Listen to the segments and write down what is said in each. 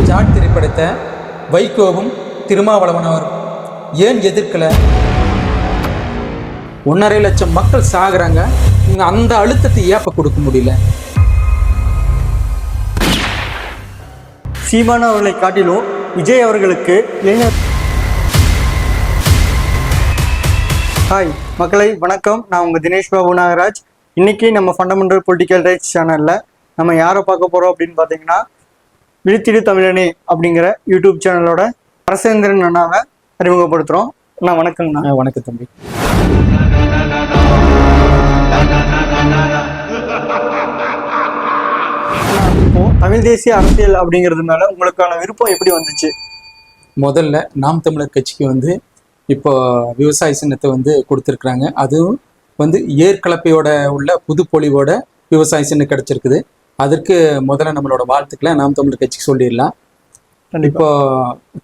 ஜாட் திரைப்படத்தை வைகோவும் திருமாவளவனவரும் ஏன் எதிர்க்கலை? 1.5 லட்சம் மக்கள் சாகுறாங்க, இவங்க அந்த அழுத்தத்தை ஏப்ப கொடுக்க முடியல. சீமான் அவர்களை காட்டிலும் விஜய் அவர்களுக்கு இளைஞர். ஹாய் மக்களை, வணக்கம். நான் உங்கள் தினேஷ் பாபு நாகராஜ். இன்னைக்கு நம்ம ஃபண்டமெண்டல் பொலிட்டிக்கல் ரைட்ஸ் சேனலில் நம்ம யாரை பார்க்க போகிறோம் அப்படின்னு பார்த்தீங்கன்னா, விழித்திடு தமிழனே அப்படிங்கிற யூடியூப் சேனலோட அரசேந்திரன் அண்ணாவை அறிமுகப்படுத்துகிறோம். அண்ணா வணக்கங்கண்ணா. வணக்கம் தம்பி. இப்போ தமிழ் தேசிய அரசியல் அப்படிங்கிறது மேலே உங்களுக்கான விருப்பம் எப்படி வந்துச்சு? முதல்ல நாம் தமிழர் கட்சிக்கு வந்து இப்போ விவசாய சின்னத்தை வந்து கொடுத்துருக்குறாங்க. அதுவும் வந்து ஏற்கலப்பையோட உள்ள புது பொலிவோட விவசாய சின்னம் கிடைச்சிருக்குது. அதற்கு முதல்ல நம்மளோட வாழ்த்துக்களை நாம் தமிழர் கட்சிக்கு சொல்லிடலாம். இப்போ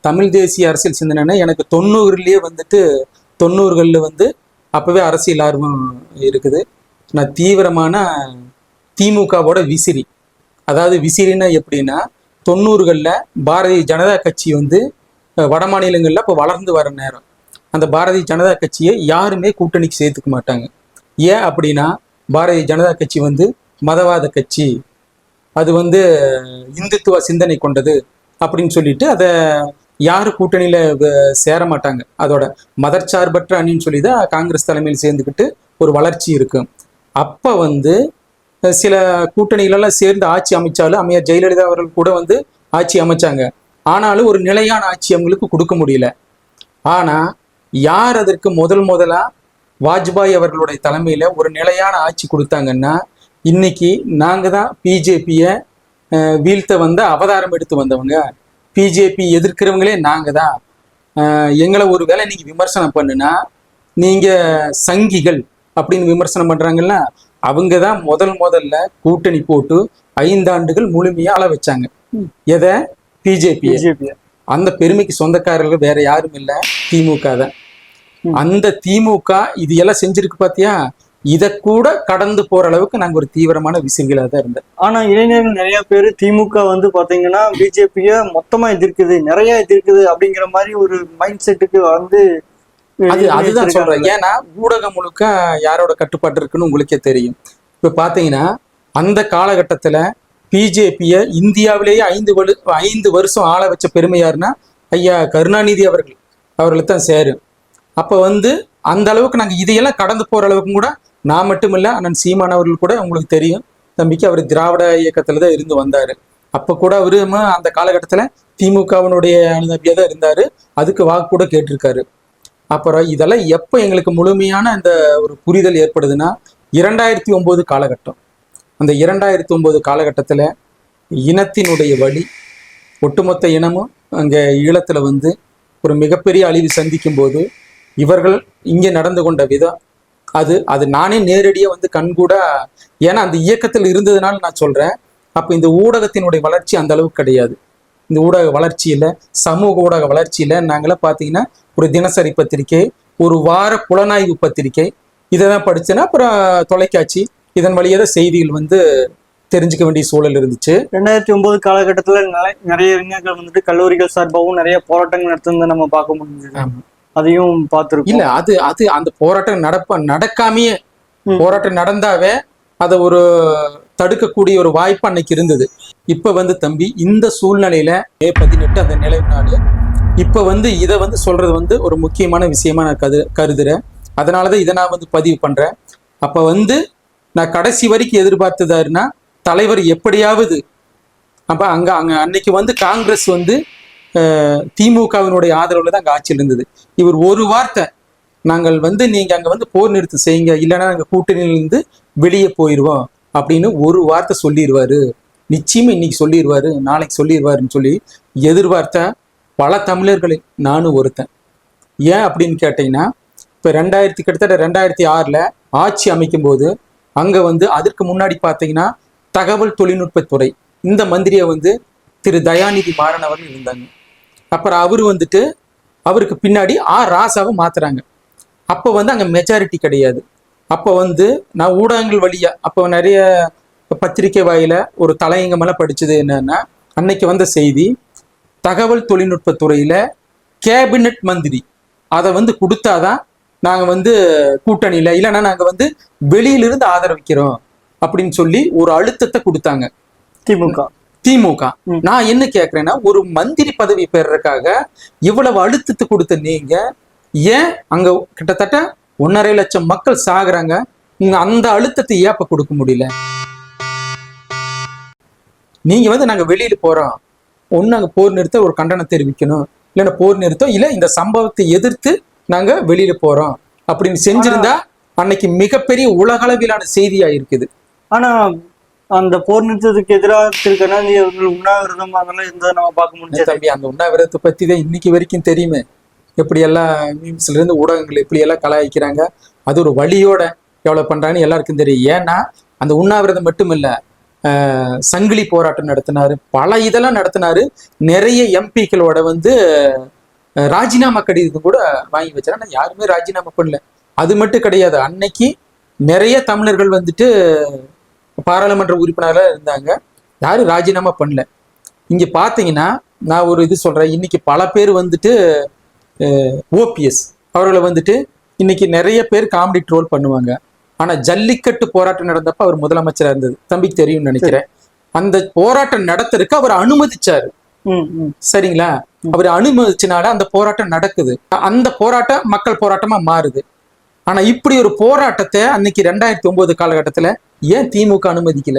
தமிழ் தேசிய அரசியல் சிந்தனைன்னா எனக்கு 90லேயே வந்துட்டு 90களில் வந்து அப்போவே அரசியல் ஆர்வம் இருக்குது. நான் தீவிரமான திமுகவோட விசிறி. அதாவது விசிறின்னா எப்படின்னா, 90களில் பாரதிய ஜனதா கட்சி வந்து வட மாநிலங்களில் இப்போ வளர்ந்து வர நேரம். அந்த பாரதிய ஜனதா கட்சியை யாருமே கூட்டணிக்கு சேர்த்துக்க மாட்டாங்க. ஏன் அப்படின்னா, பாரதிய ஜனதா கட்சி வந்து மதவாத கட்சி, அது வந்து இந்துத்துவ சிந்தனை கொண்டது அப்படின்னு சொல்லிட்டு அதை யாரும் கூட்டணியில் சேர மாட்டாங்க. அதோட மதச்சார்பற்ற அணின்னு சொல்லி தான் காங்கிரஸ் தலைமையில் சேர்ந்துக்கிட்டு ஒரு வளர்ச்சி இருக்கும். அப்போ வந்து சில கூட்டணிகளெல்லாம் சேர்ந்து ஆட்சி அமைச்சாலும் அம்மையார் ஜெயலலிதா அவர்கள் கூட வந்து ஆட்சி அமைச்சாங்க. ஆனாலும் ஒரு நிலையான ஆட்சி அவங்களுக்கு கொடுக்க முடியல. ஆனால் யார் அதற்கு முதலா வாஜ்பாய் அவர்களுடைய தலைமையில் ஒரு நிலையான ஆட்சி கொடுத்தாங்கன்னா, இன்னைக்கு நாங்கள் தான் பிஜேபியை வீழ்த்த வந்த அவதாரம் எடுத்து வந்தவங்க. பிஜேபி எதிர்க்கிறவங்களே நாங்கள் தான். எங்களை ஒரு வேளை நீங்கள் விமர்சனம் பண்ணுனா நீங்கள் சங்கிகள் அப்படின்னு விமர்சனம் பண்ணுறாங்கன்னா, அவங்க தான் முதல்ல கூட்டணி போட்டு 5 ஆண்டுகள் முழுமையாக ஆள வச்சாங்க. எதை? பிஜேபி. அந்த பெருமைக்கு சொந்தக்காரர்கள் வேற யாரும் இல்லை, திமுக தான். அந்த திமுக இது எல்லாம் செஞ்சிருக்கு பார்த்தியா? இதை கூட கடந்து போற அளவுக்கு நாங்கள் ஒரு தீவிரமான விசிறிகளாக தான் இருந்தோம். ஆனா இளைஞர்கள் நிறைய பேர் திமுக வந்து பாத்தீங்கன்னா பிஜேபியை மொத்தமா எதிர்க்குது, நிறைய எதிர்க்குது அப்படிங்கிற மாதிரி ஒரு மைண்ட் செட்டுக்கு வந்து அதுதான் சொல்றேன். ஏன்னா ஊடகம் முழுக்க யாரோட கட்டுப்பாட்டு இருக்குன்னு உங்களுக்கே தெரியும். இப்ப பாத்தீங்கன்னா அந்த காலகட்டத்துல பிஜேபியை இந்தியாவிலேயே 5 வருஷம் ஆள வச்ச பெருமை யாருன்னா ஐயா கருணாநிதி அவர்களுக்கு தான் சேரும். அப்ப வந்து அந்த அளவுக்கு நாங்க இதையெல்லாம் கடந்து போற அளவுக்கு கூட நான் மட்டும் இல்ல, அண்ணன் சீமான் அவர்கள் கூட உங்களுக்கு தெரியும் தம்பிக்கு, அவர் திராவிட இயக்கத்துல தான் இருந்து வந்தாரு. அப்ப கூட அவரு அந்த காலகட்டத்துல திமுகவினுடைய அனுதாபியா தான் இருந்தாரு. அதுக்கு வாக்கு கூட கேட்டிருக்காரு. அப்புறம் இதெல்லாம் எப்போ எங்களுக்கு முழுமையான அந்த ஒரு புரிதல் ஏற்படுதுன்னா 2009 காலகட்டம். அந்த 2009 காலகட்டத்தில் இனத்தினுடைய வழி, ஒட்டுமொத்த இனமும் அங்கே ஈழத்தில் வந்து ஒரு மிகப்பெரிய அழிவு சந்திக்கும் போது இவர்கள் இங்கே நடந்து கொண்ட விதம் அது நானே நேரடியாக வந்து கண்கூட, ஏன்னா அந்த இயக்கத்தில் இருந்ததுனால நான் சொல்கிறேன். அப்போ இந்த ஊடகத்தினுடைய வளர்ச்சி அந்த அளவுக்கு கிடையாது. இந்த ஊடக வளர்ச்சியில், சமூக ஊடக வளர்ச்சியில் நாங்களாம் பார்த்தீங்கன்னா ஒரு தினசரி பத்திரிகை, ஒரு வார புலனாய்வு பத்திரிகை, இதை தான் படித்தேன்னா அப்புறம் தொலைக்காட்சி, இதன் வழியாக தான் செய்திகள் வந்து தெரிஞ்சுக்க வேண்டிய சூழல் இருந்துச்சு. 2009 காலகட்டத்தில் நிறைய இளைஞர்கள் வந்துட்டு கல்லூரிகள் சார்பாகவும் நிறைய போராட்டங்கள் நடத்துனதை நம்ம பார்க்க முடிஞ்சது. அதையும் பார்த்துருக்கோம். இல்லை, அது அந்த போராட்டம் நடக்காமையே, போராட்டம் நடந்தாவே அதை ஒரு தடுக்கக்கூடிய ஒரு வாய்ப்பு அன்னைக்கு இருந்தது. இப்போ வந்து தம்பி இந்த சூழ்நிலையில May 18 அந்த நிலைவு நாடு. இப்போ வந்து இதை வந்து சொல்றது வந்து ஒரு முக்கியமான விஷயமா நான் கருதுறேன். அதனாலதான் இதை நான் வந்து பதிவு பண்றேன். அப்போ வந்து நான் கடைசி வரைக்கும் எதிர்பார்த்ததாருன்னா தலைவர் எப்படியாவது அப்போ அன்னைக்கு வந்து காங்கிரஸ் வந்து திமுகவினுடைய ஆதரவுல தான் அங்கே ஆட்சியில் இருந்தது. இவர் ஒரு வார்த்தை, நாங்கள் வந்து நீங்க அங்க வந்து போர் நிறுத்தம் செய்யுங்க, இல்லைன்னா நாங்கள் கூட்டணியிலிருந்து வெளியே போயிடுவோம் அப்படின்னு ஒரு வார்த்தை சொல்லிடுவாரு. நிச்சயமா இன்னைக்கு சொல்லிடுவாரு, நாளைக்கு சொல்லிடுவாருன்னு சொல்லி எதிர்பார்த்த பல தமிழர்களில் நானும் ஒருத்தன். ஏன் அப்படின்னு கேட்டீங்கன்னா, இப்போ கிட்டத்தட்ட 2006 ஆட்சி அமைக்கும் போது அங்கே வந்து அதற்கு முன்னாடி பார்த்தீங்கன்னா தகவல் தொழில்நுட்பத்துறை இந்த மந்திரியை வந்து திரு தயாநிதி மாறன் அவர்கள் இருந்தாங்க. அப்புறம் அவர் வந்துட்டு அவருக்கு பின்னாடி ராசாவை மாத்துறாங்க. அப்போ வந்து அங்கே மெஜாரிட்டி கிடையாது. அப்போ வந்து நான் ஊடகங்கள் வழியா அப்போ நிறைய பத்திரிக்கை வாயில ஒரு தலையங்கமெல்லாம் படிச்சது என்னன்னா, அன்னைக்கு வந்த செய்தி, தகவல் தொழில்நுட்பத் துறையில கேபினட் மந்திரி அதை வந்து கொடுத்தாதான் நாங்க வந்து கூட்டணியில இல்லைன்னா நாங்க வந்து வெளியிலிருந்து ஆதரவிக்கிறோம் அப்படின்னு சொல்லி ஒரு அழுத்தத்தை கொடுத்தாங்க திமுக. நான் என்ன கேக்குறேன்னா, ஒரு மந்திரி பதவி பெறறதுக்காக இவ்வளவு அழுத்தத்தை கொடுத்த நீங்க ஏன் அங்க கிட்டத்தட்ட 1.5 லட்சம் மக்கள் சாகுறாங்க, அந்த அழுத்தத்தை ஏப்ப கொடுக்க முடியல? நீங்க வந்து நாங்க வெளியில போறோம், ஒண்ணு அங்க போர் நிறுத்த ஒரு கண்டனம் தெரிவிக்கணும், இல்லைன்னா போர் நிறுத்தம், இல்ல இந்த சம்பவத்தை எதிர்த்து நாங்க வெளியில போறோம் அப்படின்னு செஞ்சிருந்தா அன்னைக்கு மிகப்பெரிய உலகளவிலான செய்தியா இருக்குது. ஆனா அந்த போர் நிறுத்தத்துக்கு எதிராக திரு கருணாநிதி அவர்கள் உண்ணாவிரதம் அதெல்லாம் எந்த நம்ம பார்க்க முடியாது தம்பி. அந்த உண்ணாவிரதத்தை பத்தி தான் இன்னைக்கு வரைக்கும் தெரியுமே, எப்படி எல்லாம் மீம்ஸ்ல இருந்து ஊடகங்கள் எப்படி எல்லாம் கலாய்க்கிறாங்க, அது ஒரு வழியோட எவ்வளவு பண்றாங்கன்னு எல்லாருக்கும் தெரியும். ஏன்னா அந்த உண்ணாவிரதம் மட்டும் இல்ல, சங்கிலி போராட்டம் நடத்தினாரு, பல இதெல்லாம் நடத்தினாரு. நிறைய எம்பிக்களோட வந்து ராஜினாமா கடிதம் கூட வாங்கி வச்சாரு. ஆனா யாருமே ராஜினாமா பண்ணல. அது மட்டும் கிடையாது, அன்னைக்கு நிறைய தமிழர்கள் வந்துட்டு பாராளுமன்ற உறுப்பினராக இருந்தாங்க, யாரும் ராஜினாமா பண்ணல. இங்க பாத்தீங்கன்னா நான் ஒரு இது சொல்றேன், இன்னைக்கு பல பேர் வந்துட்டு ஓபிஎஸ் அவர்களை வந்துட்டு இன்னைக்கு நிறைய பேர் காமெடி ட்ரோல் பண்ணுவாங்க. ஆனா ஜல்லிக்கட்டு போராட்டம் நடந்தப்ப அவர் முதலமைச்சரா இருந்தது, தம்பிக்கு தெரியும்னு நினைக்கிறேன். அந்த போராட்டம் நடத்துறதுக்கு அவர் அனுமதிச்சாரு, சரிங்களா? அவர் அனுமதிச்சனால அந்த போராட்டம் நடக்குது, அந்த போராட்டம் மக்கள் போராட்டமா மாறுது. ஆனா இப்படி ஒரு போராட்டத்தை அன்னைக்கு 2009 காலகட்டத்துல ஏன் திமுக அனுமதிக்கல?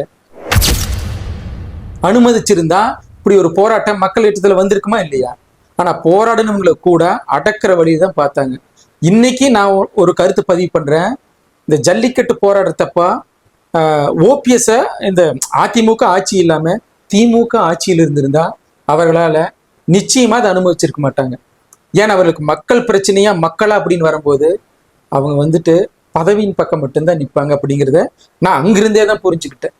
அனுமதிச்சிருந்தா இப்படி ஒரு போராட்டம் மக்கள் இடத்துல வந்திருக்குமா இல்லையா? ஆனா போராடினவங்களை கூட அடக்கிற வழியை தான் பார்த்தாங்க. இன்னைக்கு நான் ஒரு கருத்து பதிவு பண்றேன், இந்த ஜல்லிக்கட்டு போராட்டத்தப்ப ஓபிஎஸ் இந்த அதிமுக ஆட்சி இல்லாம திமுக ஆட்சியில் இருந்திருந்தா அவர்களால நிச்சயமா அதை அனுமதிச்சிருக்க மாட்டாங்க. ஏன்னா அவர்களுக்கு மக்கள் பிரச்சனையா மக்களா அப்படின்னு வரும்போது அவங்க வந்துட்டு பதவியின் பக்கம் மட்டும்தான் நிற்பாங்க அப்படிங்கிறத நான் அங்கிருந்தே தான் புரிஞ்சுக்கிட்டேன்.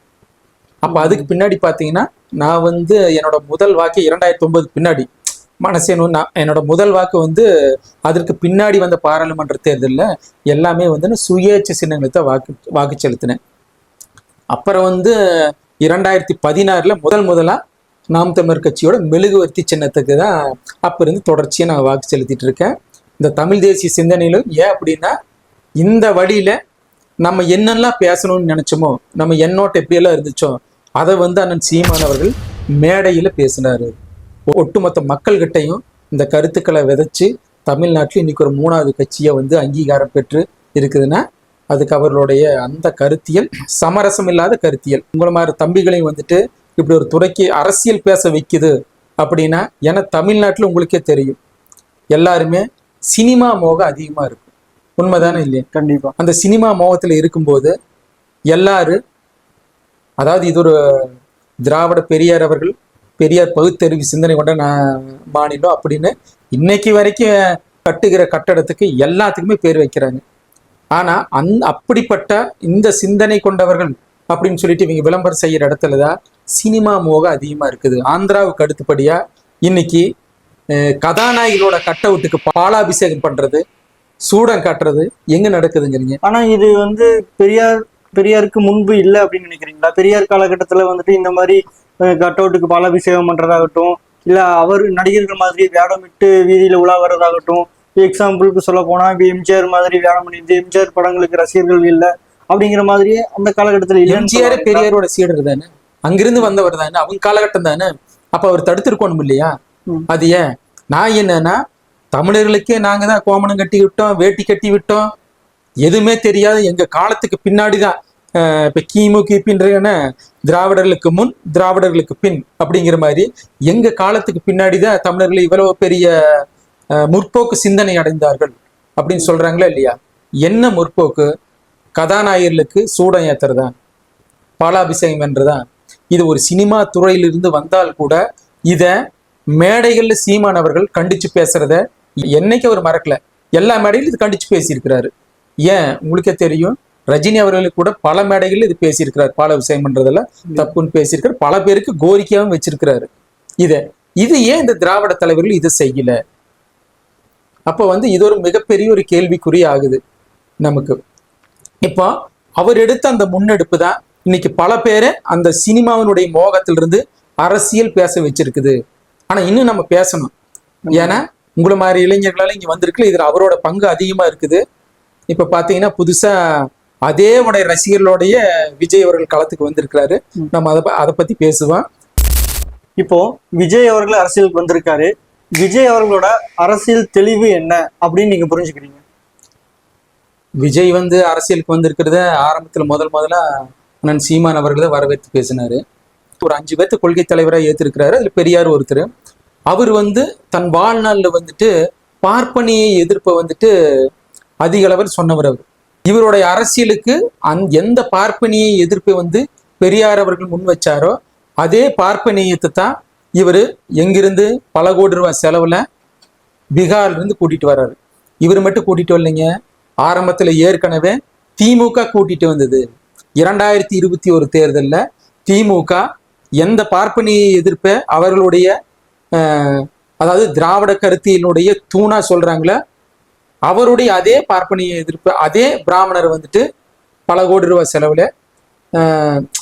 அப்ப அதுக்கு பின்னாடி பாத்தீங்கன்னா நான் வந்து என்னோட முதல் வாக்கு 2009 பின்னாடி மனசேனும் என்னோட முதல் வாக்கு வந்து அதற்கு பின்னாடி வந்த பாராளுமன்ற தேர்தலில் எல்லாமே வந்து சுயேட்சை சின்னங்களை தான் வாக்கு செலுத்தினேன். அப்புறம் வந்து 2016 முதலா நாம் தமிழர் கட்சியோட மெழுகுவர்த்தி சின்னத்துக்கு தான் அப்ப இருந்து தொடர்ச்சியா நான் வாக்கு செலுத்திட்டு இருக்கேன். இந்த தமிழ் தேசிய சிந்தனையிலும் ஏன் அப்படின்னா, இந்த வழியில நம்ம என்னெல்லாம் பேசணும்னு நினைச்சோமோ, நம்ம எண்ணோட்டம் எப்படியெல்லாம் இருந்துச்சோ அதை வந்து அண்ணன் சீமான் அவர்கள் மேடையில பேசினாரு. ஒட்டுமொத்த மக்கள்கிட்டையும் இந்த கருத்துக்களை விதைச்சு தமிழ்நாட்டில் இன்னைக்கு ஒரு 3வது கட்சியை வந்து அங்கீகாரம் பெற்று இருக்குதுன்னா அதுக்கு அவர்களுடைய அந்த கருத்தியல் சமரசம் இல்லாத கருத்தியல். உங்களை மாதிரி தம்பிகளையும் வந்துட்டு இப்படி ஒரு துறைக்கு அரசியல் பேச வைக்குது அப்படின்னா, ஏன்னா தமிழ்நாட்டில் உங்களுக்கே தெரியும் எல்லாருமே சினிமா மோகம் அதிகமா இருக்கும், உண்மைதானே இல்லையா? கண்டிப்பா. அந்த சினிமா மோகத்துல இருக்கும்போது எல்லாரும், அதாவது இது ஒரு திராவிட பெரியார் அவர்கள் பெரியார் பகுத்தறிவு சிந்தனை கொண்ட மாநிலம் அப்படின்னு இன்னைக்கு வரைக்கும் கட்டுகிற கட்டடத்துக்கு எல்லாத்துக்குமே பேர் வைக்கிறாங்க. ஆனா அப்படிப்பட்ட இந்த சிந்தனை கொண்டவர்கள் அப்படின்னு சொல்லிட்டு இவங்க விளம்பரம் செய்யற இடத்துலதான் சினிமா மோகம் அதிகமா இருக்குது. ஆந்திராவுக்கு அடுத்தபடியா இன்னைக்கு கதாநாயகிகளோட கட் அவுட்டுக்கு பாலாபிஷேகம் பண்றது, சூடம் காட்டுறது எங்க நடக்குதுங்கிறீங்க. ஆனா இது வந்து பெரியாருக்கு முன்பு இல்லை அப்படின்னு நினைக்கிறீங்களா? பெரியார் காலகட்டத்துல வந்துட்டு இந்த மாதிரி கட் அவுட்டுக்கு பாலாபிஷேகம் பண்றதாகட்டும், இல்ல அவர் நடிகர்கள் மாதிரி வேடமிட்டு வீதியில உலா வர்றதாகட்டும், எக்ஸாம்பிளுக்கு சொல்ல போனா இப்ப எம்ஜிஆர் மாதிரி வேடம் பண்ணிட்டு எம்ஜிஆர் படங்களுக்கு ரசிகர்கள் இல்லை அப்படிங்கிற மாதிரியே அந்த காலகட்டத்துல எம்ஜிஆர் பெரியாரோட சீடர் தானே, அங்கிருந்து வந்தவர் தானே, அவங்க காலகட்டம் தானே. அப்ப அவர் தடுத்திருக்கணும் இல்லையா? அது ஏன்? நான் என்னன்னா, தமிழர்களுக்கே நாங்க தான் கோமணம் கட்டி விட்டோம், வேட்டி கட்டி விட்டோம், எதுவுமே தெரியாது, எங்க காலத்துக்கு பின்னாடிதான் இப்ப கிமு கிபின்ற திராவிடர்களுக்கு முன் திராவிடர்களுக்கு பின் அப்படிங்கிற மாதிரி எங்க காலத்துக்கு பின்னாடிதான் தமிழர்கள் இவ்வளவு பெரிய முற்போக்கு சிந்தனை அடைந்தார்கள் அப்படின்னு சொல்றாங்களா இல்லையா? என்ன முற்போக்கு? கதாநாயகர்களுக்கு சூடம் ஏத்துறதா, பாலாபிஷேகம் என்றதா? இது ஒரு சினிமா துறையிலிருந்து வந்தால் கூட இத மேடைகள்ல சீமான் அவர்கள் கண்டிச்சு பேசுறத என்னைக்கு அவர் மறக்கல, எல்லா மேடையிலும் இது கண்டிச்சு பேசியிருக்கிறாரு. ஏன் உங்களுக்கே தெரியும், ரஜினி அவர்களுக்கு கூட பல மேடைகள்ல இது பேசியிருக்கிறார், பாலாபிஷேகம் பண்றதுல தப்புன்னு பேசியிருக்காரு, பல பேருக்கு கோரிக்கையாவும் வச்சிருக்கிறாரு. இது ஏன் இந்த திராவிட தலைவர்கள் இதை செய்யல? அப்போ வந்து இது ஒரு மிகப்பெரிய ஒரு கேள்விக்குறி ஆகுது நமக்கு. இப்போ அவர் எடுத்த அந்த முன்னெடுப்பு தான் இன்னைக்கு பல பேரை அந்த சினிமாவினுடைய மோகத்திலிருந்து அரசியல் பேச வச்சிருக்குது. ஆனா இன்னும் நம்ம பேசணும். ஏன்னா உங்களை மாதிரி இளைஞர்களால இங்க வந்திருக்குல்ல, இதுல அவரோட பங்கு அதிகமா இருக்குது. இப்ப பாத்தீங்கன்னா புதுசா அதே உடைய ரசிகர்களுடைய விஜய் அவர்கள் களத்துக்கு வந்திருக்கிறாரு. நம்ம அதை பத்தி பேசுவோம். இப்போ விஜய் அவர்கள் அரசியலுக்கு வந்திருக்காரு. விஜய் அவர்களோட அரசியல் தெளிவு என்ன அப்படின்னு நீங்க புரிஞ்சுக்கிறீங்க? விஜய் வந்து அரசியலுக்கு வந்திருக்கிறத ஆரம்பத்துல முதல்ல அண்ணன் சீமான் அவர்களை வரவேற்று பேசினாரு. ஒரு 5 பேர்த்து கொள்கை தலைவராக ஏற்றிருக்கிறாரு. அதுல பெரியார் ஒருத்தர். அவர் வந்து தன் வாழ்நாள்ல வந்துட்டு பார்ப்பனிய எதிர்ப்பை வந்துட்டு அதிக அளவில் சொன்னவர். அவர் இவருடைய அரசியலுக்கு எந்த பார்ப்பனிய எதிர்ப்பை வந்து பெரியார் அவர்கள் முன் வச்சாரோ அதே பார்ப்பனியத்தை தான் இவர் எங்கிருந்து பல கோடி ரூபாய் செலவுல பீகார்ல இருந்து கூட்டிட்டு வர்றாரு. இவர் மட்டும் கூட்டிட்டு வரலைங்க. ஆரம்பத்துல ஏற்கனவே திமுக கூட்டிட்டு வந்தது. 2021 தேர்தலில் திமுக எந்த பார்ப்பனிய எதிர்ப்பை அவர்களுடைய அதாவது திராவிட கருத்தியினுடைய தூணா சொல்றாங்களே அவருடைய அதே பார்ப்பனிய எதிர்ப்பு அதே பிராமணர் வந்துட்டு பல கோடி ரூபாய் செலவுல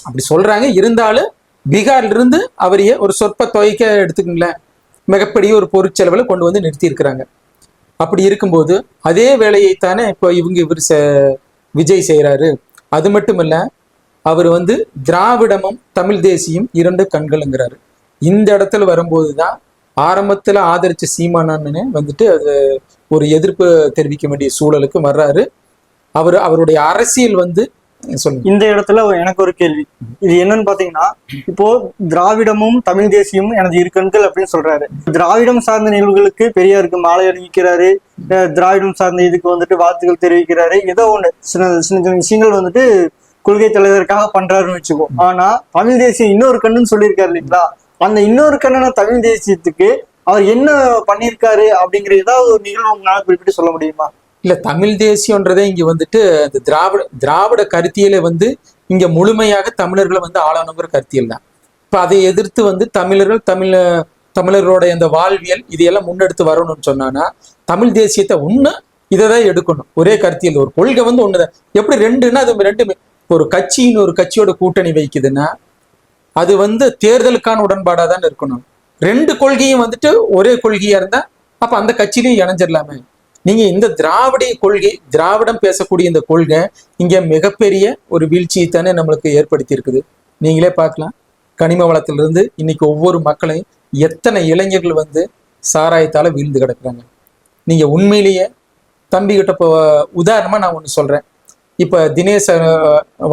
அப்படி சொல்றாங்க. இருந்தாலும் பீகார்ல இருந்து அவரையே ஒரு சொற்ப தொகைக்க எடுத்துக்கங்களேன் மிகப்பெரிய ஒரு பொருட்செலவில் கொண்டு வந்து நிறுத்தி இருக்கிறாங்க. அப்படி இருக்கும்போது அதே வேலையைத்தானே இப்போ இவர் விஜய் செய்கிறாரு. அது மட்டும் இல்ல, அவர் வந்து திராவிடமும் தமிழ் தேசியம் 2 கண்களுங்கிறாரு. இந்த இடத்துல வரும்போது தான் ஆரம்பத்தில் ஆதரிச்ச சீமானன்னு வந்துட்டு அது ஒரு எதிர்ப்பு தெரிவிக்க வேண்டிய சூழலுக்கு வர்றாரு. அவருடைய அரசியல் வந்து சொல்லுங்க. இந்த இடத்துல எனக்கு ஒரு கேள்வி. இது என்னன்னு பாத்தீங்கன்னா, இப்போ திராவிடமும் தமிழ் தேசியமும் எனது 2 கண்கள் அப்படின்னு சொல்றாரு. திராவிடம் சார்ந்த நிகழ்வுகளுக்கு பெரியாருக்கு மாலை அணிவிக்கிறாரு. திராவிடம் சார்ந்த இதுக்கு வந்துட்டு வாழ்த்துக்கள் தெரிவிக்கிறாரு. ஏதோ ஒண்ணு சின்ன சின்ன விஷயங்கள் வந்துட்டு கொள்கை தலைவருக்காக பண்றாருன்னு வச்சுக்கோ. ஆனா தமிழ் தேசியம் இன்னொரு கண்ணுன்னு சொல்லியிருக்காரு இல்லைங்களா? அந்த இன்னொரு கண்ணான தமிழ் தேசியத்துக்கு அவர் என்ன பண்ணியிருக்காரு அப்படிங்கிற ஏதாவது ஒரு நிகழ்வு உங்களால குறிப்பிட்டு சொல்ல முடியுமா? இல்ல, தமிழ் தேசியன்றதே இங்க வந்துட்டு அந்த திராவிட கருத்தியலை வந்து இங்க முழுமையாக தமிழர்களை வந்து ஆளானுங்கிற கருத்தியல் தான். இப்ப அதை எதிர்த்து வந்து தமிழர்களோட அந்த வாழ்வியல் இதையெல்லாம் முன்னெடுத்து வரணும்னு சொன்னானா தமிழ் தேசியத்தை இதைதான் எடுக்கணும். ஒரே கருத்தியல் ஒரு கொள்கை வந்து ஒண்ணுதான். எப்படி ரெண்டுன்னா அது ரெண்டுமே ஒரு கட்சியின் ஒரு கட்சியோட கூட்டணி வைக்குதுன்னா அது வந்து தேர்தலுக்கான உடன்பாடா தான் இருக்கணும். 2 கொள்கையும் வந்துட்டு ஒரே கொள்கையா இருந்தா அப்ப அந்த கட்சியிலையும் இணைஞ்சிடலாமே. நீங்க இந்த திராவிடம் பேசக்கூடிய இந்த கொள்கை இங்க மிகப்பெரிய ஒரு வீழ்ச்சியை தானே நம்மளுக்கு ஏற்படுத்தி இருக்குது. நீங்களே பார்க்கலாம், கனிம வளத்திலிருந்து இன்னைக்கு ஒவ்வொரு மக்களையும் எத்தனை இளைஞர்கள் வந்து சாராயத்தால வீழ்ந்து கிடக்குறாங்க. நீங்க உண்மையிலேயே தம்பிக்கிட்ட இப்போ உதாரணமா நான் ஒண்ணு சொல்றேன். இப்ப தினேஷ்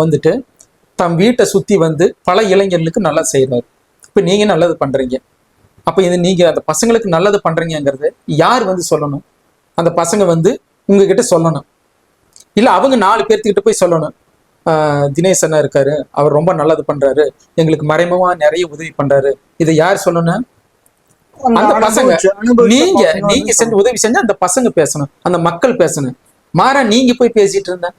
வந்துட்டு தம் வீட்டை சுத்தி வந்து பல இளைஞர்களுக்கு நல்லா செய்யறாரு. இப்ப நீங்க நல்லது பண்றீங்க. அப்ப இது நீங்க அந்த பசங்களுக்கு நல்லது பண்றீங்கிறது யார் வந்து சொல்லணும்? அந்த பசங்க வந்து உங்ககிட்ட சொல்லணும். இல்ல அவங்க 4 பேர்த்துக்கிட்ட போய் சொல்லணும். தினேஷ் அண்ணா இருக்காரு, அவர் ரொம்ப நல்லது பண்றாரு, எங்களுக்கு மறைமுகமா நிறைய உதவி பண்றாரு. இதை யார் சொல்லணும்? அந்த பசங்க. நீங்க செஞ்சு உதவி செஞ்சா அந்த பசங்க பேசணும், அந்த மக்கள் பேசணும். மாறா நீங்க போய் பேசிட்டு இருந்தேன்,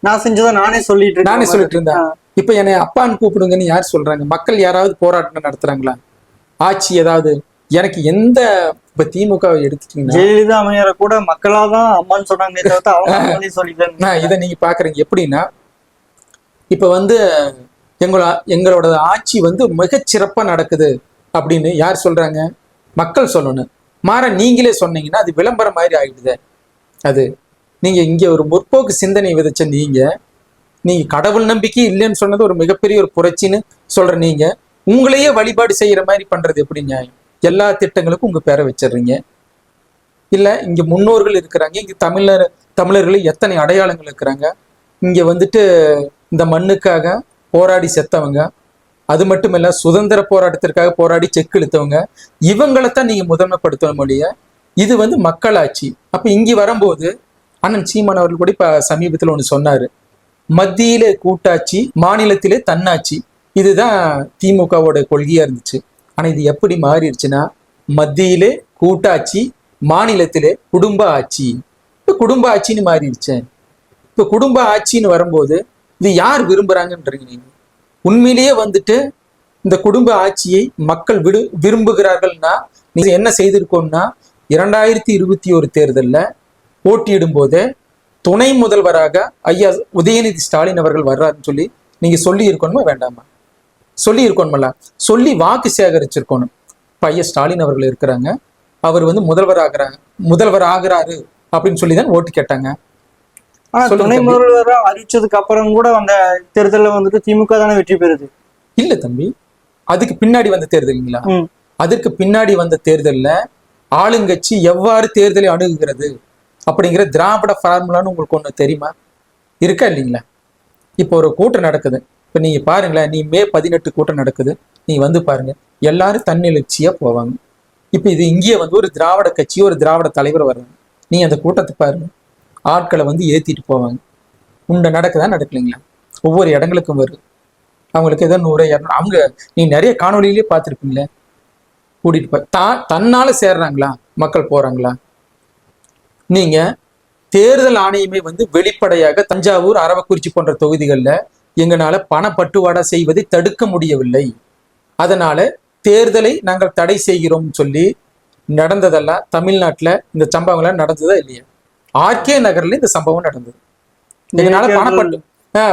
நான் செஞ்சதை நானே சொல்லிட்டு இருந்தேன். இப்ப என்னை அப்பான்னு கூப்பிடுங்கன்னு யார் சொல்றாங்க? மக்கள் யாராவது போராட்டம் நடத்துறாங்களா? ஆட்சி ஏதாவது எனக்கு எந்த இப்ப திமுக எடுத்துட்டீங்கன்னா ஜெயலலிதா அம்மையார கூட மக்களாதான் அம்மான்னு சொன்னாங்க. இதை நீங்க பாக்குறீங்க எப்படின்னா, இப்ப வந்து எங்களோட ஆட்சி வந்து மிகச்சிறப்பா நடக்குது அப்படின்னு யார் சொல்றாங்க? மக்கள் சொல்லணும். மாற நீங்களே சொன்னீங்கன்னா அது விளம்பரம் மாதிரி ஆயிடுது. அது நீங்க இங்க ஒரு முற்போக்கு சிந்தனை விதைச்ச நீங்க கடவுள் நம்பிக்கை இல்லைன்னு சொன்னது ஒரு மிகப்பெரிய ஒரு புரட்சின்னு சொல்ற நீங்க உங்களையே வழிபாடு செய்யற மாதிரி பண்றது எப்படி நியாயம்? எல்லா திட்டங்களுக்கும் உங்க பேரை வச்சிடுறீங்க. இல்ல இங்க முன்னோர்கள் இருக்கிறாங்க, இங்க தமிழர்கள் எத்தனை அடையாளங்கள் இருக்கிறாங்க. இங்க வந்துட்டு இந்த மண்ணுக்காக போராடி செத்தவங்க, அது மட்டும் இல்ல சுதந்திர போராட்டத்திற்காக போராடி செக்கு இழுத்தவங்க, இவங்களைத்தான் நீங்க முதன்மைப்படுத்த முடிய. இது வந்து மக்களாட்சி. அப்ப இங்க வரும்போது அண்ணன் சீமான் அவர்கள் கூட இப்ப சமீபத்தில் ஒண்ணு சொன்னாரு, மத்தியிலே கூட்டாட்சி மாநிலத்திலே தன்னாட்சி. இதுதான் திமுகவோட கொள்கையா இருந்துச்சு. ஆனா இது எப்படி மாறிடுச்சுன்னா மத்தியிலே கூட்டாட்சி மாநிலத்திலே குடும்ப ஆட்சி. இப்ப குடும்ப ஆட்சின்னு மாறிடுச்சு. இப்ப குடும்ப ஆட்சின்னு வரும்போது இது யார் விரும்புறாங்கன்றீங்க? நீங்க உண்மையிலேயே வந்துட்டு இந்த குடும்ப ஆட்சியை மக்கள் விரும்புகிறார்கள்னா நீங்க என்ன செய்திருக்கோம்னா 2021 தேர்தலில் போட்டியிடும் போது துணை முதல்வராக ஐயா உதயநிதி ஸ்டாலின் அவர்கள் வர்றாருன்னு சொல்லி நீங்க சொல்லி இருக்கணுமா வேண்டாமா? சொல்லி இருக்கணும்ல, சொல்லி வாக்கு சேகரிச்சிருக்கணும். ஐயா ஸ்டாலின் அவர்கள் இருக்கிறாங்க. அவர் வந்து முதல்வர் ஆகிறாரு அப்படின்னு சொல்லி தான் ஓட்டு கேட்டாங்க. ஆனா சொல்லுங்க துணை தம்பி. முதல்வரா அறிவிச்சதுக்கு அப்புறம் கூட அந்த தேர்தலில் வந்துட்டு திமுக தானே வெற்றி பெறுது. இல்ல தம்பி, அதுக்கு பின்னாடி வந்த தேர்தலுங்களா? ம். அதற்கு பின்னாடி வந்த தேர்தல்ல ஆளுங்கட்சி எவ்வாறு தேர்தலை அணுகுகிறது அப்படிங்கிற திராவிட ஃபார்முலான்னு உங்களுக்கு ஒண்ணு தெரியுமா? இருக்கா இல்லைங்களா? இப்போ ஒரு கூட்டம் நடக்குது. இப்போ நீங்க பாருங்களேன், நீ மே 18 கூட்டம் நடக்குது, நீ வந்து பாருங்க, எல்லாரும் தன்னெழுச்சியா போவாங்க. இப்போ இது இங்கேயே வந்து ஒரு திராவிட கட்சி, ஒரு திராவிட தலைவர் வர்றாங்க, நீ அந்த கூட்டத்தை பாருங்க, ஆட்களை வந்து ஏத்திட்டு போவாங்க. உண்ட நடக்குதா நடக்கலைங்களா? ஒவ்வொரு இடங்களுக்கும் வருது. அவங்களுக்கு ஏதோ 100 200 அவங்க நீ நிறைய காணொலியிலேயே பார்த்துருப்பீங்களே, கூட்டிட்டு போய் தன்னால சேர்றாங்களா, மக்கள் போறாங்களா? நீங்க தேர்தல் ஆணையமே வந்து வெளிப்படையாக தஞ்சாவூர், அரவக்குறிச்சி போன்ற தொகுதிகளில் எங்களால பணப்பட்டுவாடா செய்வதை தடுக்க முடியவில்லை, அதனால தேர்தலை நாங்கள் தடை செய்கிறோம் சொல்லி நடந்ததெல்லாம் தமிழ்நாட்டில் இந்த சம்பவங்கள்லாம் நடந்ததா இல்லையா? ஆர்கே நகர்ல இந்த சம்பவம் நடந்தது. இதனால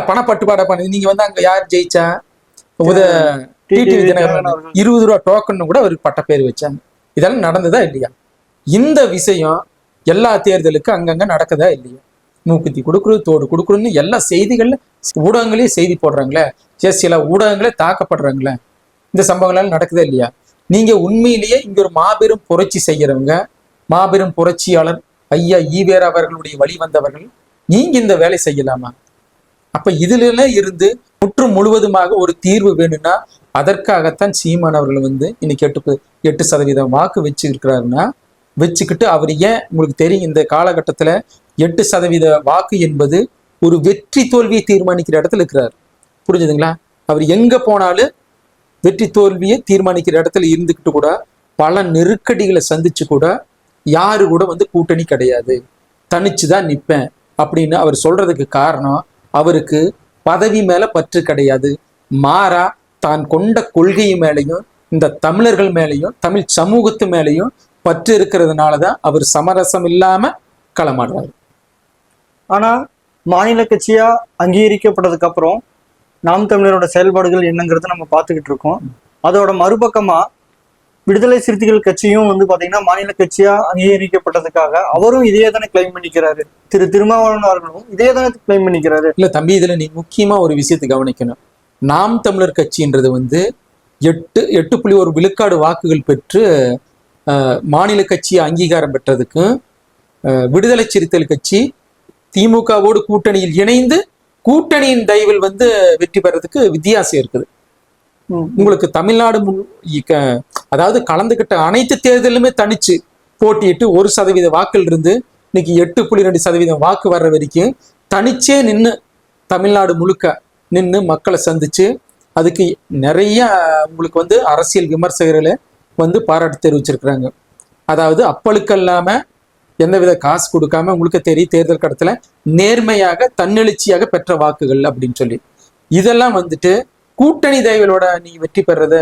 பணப்பட்டுவாடா பண்ணது. நீங்க வந்து அங்க யார் ஜெயிச்சா? டிடிவி தினகரன் 20 ரூபா டோக்கன் கூட அவருக்கு பட்ட பேர் வச்சாங்க. இதெல்லாம் நடந்ததா இல்லையா? இந்த விஷயம் எல்லா தேர்தலுக்கும் அங்கங்க நடக்குதா இல்லையா? மூக்குத்தி கொடுக்குறது, தோடு கொடுக்குறதுன்னு எல்லா செய்திகள்ல ஊடகங்களே செய்தி போடுறாங்களே, சில ஊடகங்களே தாக்கப்படுறாங்களே, இந்த சம்பவங்களால நடக்குதா இல்லையா? நீங்க உண்மையிலேயே இங்க ஒரு மாபெரும் புரட்சி செய்யறவங்க, மாபெரும் புரட்சியாளர் ஐயா ஈவேரா அவர்களுடைய வழி வந்தவர்கள், நீங்க இந்த வேலை செய்யலாமா? அப்ப இதுல இருந்து முற்றும் முழுவதுமாக ஒரு தீர்வு வேணும்னா அதற்காகத்தான் சீமான் அவர்கள் வந்து இன்னைக்கு 8% வாக்கு வச்சு இருக்கிறாருன்னா வச்சுக்கிட்டு, அவர் ஏன் உங்களுக்கு தெரியும், இந்த காலகட்டத்துல 8% வாக்கு என்பது ஒரு வெற்றி தோல்வியை தீர்மானிக்கிற இடத்துல இருக்கிறார். புரிஞ்சுதுங்களா? அவர் எங்க போனாலும் வெற்றி தோல்வியை தீர்மானிக்கிற இடத்துல இருந்துக்கிட்டு கூட பல நெருக்கடிகளை சந்திச்சு கூட யாரு கூட வந்து கூட்டணி கிடையாது, தனிச்சுதான் நிற்பேன் அப்படின்னு அவர் சொல்றதுக்கு காரணம், அவருக்கு பதவி மேல பற்று கிடையாது, மாறா தான் கொண்ட கொள்கை மேலையும் இந்த தமிழர்கள் மேலையும் தமிழ் சமூகத்து மேலையும் பற்று இருக்கிறதுனாலதான் அவர் சமரசம் இல்லாம களமாடுறாரு. ஆனா மாநில கட்சியா அங்கீகரிக்கப்பட்டதுக்கு அப்புறம் நாம் தமிழரோட செயல்பாடுகள் என்னங்கிறத நம்ம பார்த்துக்கிட்டு இருக்கோம். அதோட மறுபக்கமா விடுதலை சிறுத்தைகள் கட்சியும் வந்து பாத்தீங்கன்னா மாநில கட்சியா அங்கீகரிக்கப்பட்டதுக்காக அவரும் இதே தானே கிளைம் பண்ணிக்கிறாரு. திருமாவளவன் அவர்களும் இதே தானே கிளைம் பண்ணிக்கிறாரு. இல்ல தம்பி, இதுல நீ முக்கியமா ஒரு விஷயத்தை கவனிக்கணும். நாம் தமிழர் கட்சின்றது வந்து 8.1 விழுக்காடு வாக்குகள் பெற்று மாநில கட்சி அங்கீகாரம் பெற்றதுக்கும், விடுதலை சிறுத்தைகள் கட்சி திமுகவோடு கூட்டணியில் இணைந்து கூட்டணியின் தயவில் வந்து வெற்றி பெறதுக்கு வித்தியாசம் இருக்குது. உங்களுக்கு தமிழ்நாடு அதாவது கலந்துகிட்ட அனைத்து தேர்தலுமே தனிச்சு போட்டியிட்டு 1% வாக்கில் இருந்து இன்னைக்கு 8.2% வாக்கு வர்ற வரைக்கும் தனிச்சே நின்று தமிழ்நாடு முழுக்க நின்று மக்களை சந்திச்சு, அதுக்கு நிறைய உங்களுக்கு வந்து அரசியல் விமர்சகர்களை வந்து பாராட்டு தெரிவிச்சிருக்கிறாங்க. அதாவது அப்பளுக்கல்லாம எந்தவித காசு கொடுக்காம உங்களுக்கு தெரியும் தேர்தல் கடத்துல நேர்மையாக தன்னெழுச்சியாக பெற்ற வாக்குகள் அப்படின்னு சொல்லி, இதெல்லாம் வந்துட்டு கூட்டணி தயவலோட நீங்க வெற்றி பெறத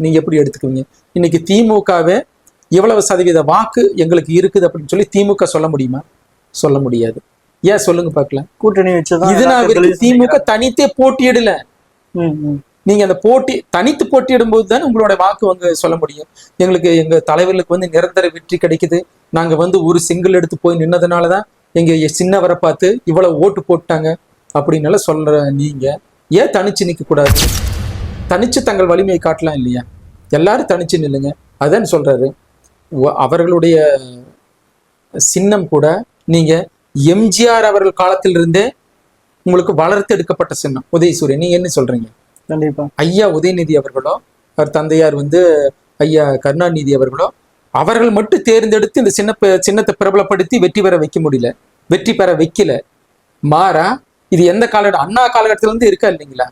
நீங்க எப்படி எடுத்துக்குவீங்க? இன்னைக்கு திமுகவே இவ்வளவு சதவீத வாக்கு எங்களுக்கு இருக்குது அப்படின்னு சொல்லி திமுக சொல்ல முடியுமா? சொல்ல முடியாது. ஏன் சொல்லுங்க பார்க்கலாம். கூட்டணி வச்சுதான் இதனால திமுக தனித்தே போட்டியிடல. நீங்க அந்த தனித்து போட்டியிடும் போது தானே உங்களோட வாக்கு வந்து சொல்ல முடியும். எங்களுக்கு எங்க தலைவர்களுக்கு வந்து நிரந்தர வெற்றி கிடைக்குது, நாங்க வந்து ஒரு சிங்கிள் எடுத்து போய் நின்னதுனாலதான் எங்க சின்னவரை பார்த்து இவ்வளவு ஓட்டு போட்டாங்க அப்படின்னு சொல்ற நீங்க ஏன் தனிச்சு நிக்க கூடாது? தனிச்சு தங்கள் வலிமையை காட்டலாம் இல்லையா? எல்லாரும் தனிச்சு நில்லுங்க. அதான் சொல்றாரு. அவர்களுடைய சின்னம் கூட நீங்க எம்ஜிஆர் அவர்கள் காலத்திலிருந்தே உங்களுக்கு வளர்த்து எடுக்கப்பட்ட சின்னம் உதயசூரியன். நீங்க என்ன சொல்றீங்க? கண்டிப்பா ஐயா உதயநிதி அவர்களோ அவர் தந்தையார் வந்து ஐயா கருணாநிதி அவர்களோ அவர்கள் மட்டும் தேர்ந்தெடுத்து இந்த சின்னத்தை பிரபலப்படுத்தி வெற்றி பெற வைக்க முடியல, வெற்றி பெற வைக்கல. மாறா இது எந்த காலகட்டம், அண்ணா காலகட்டத்துல இருந்து இருக்கா இல்லைங்களா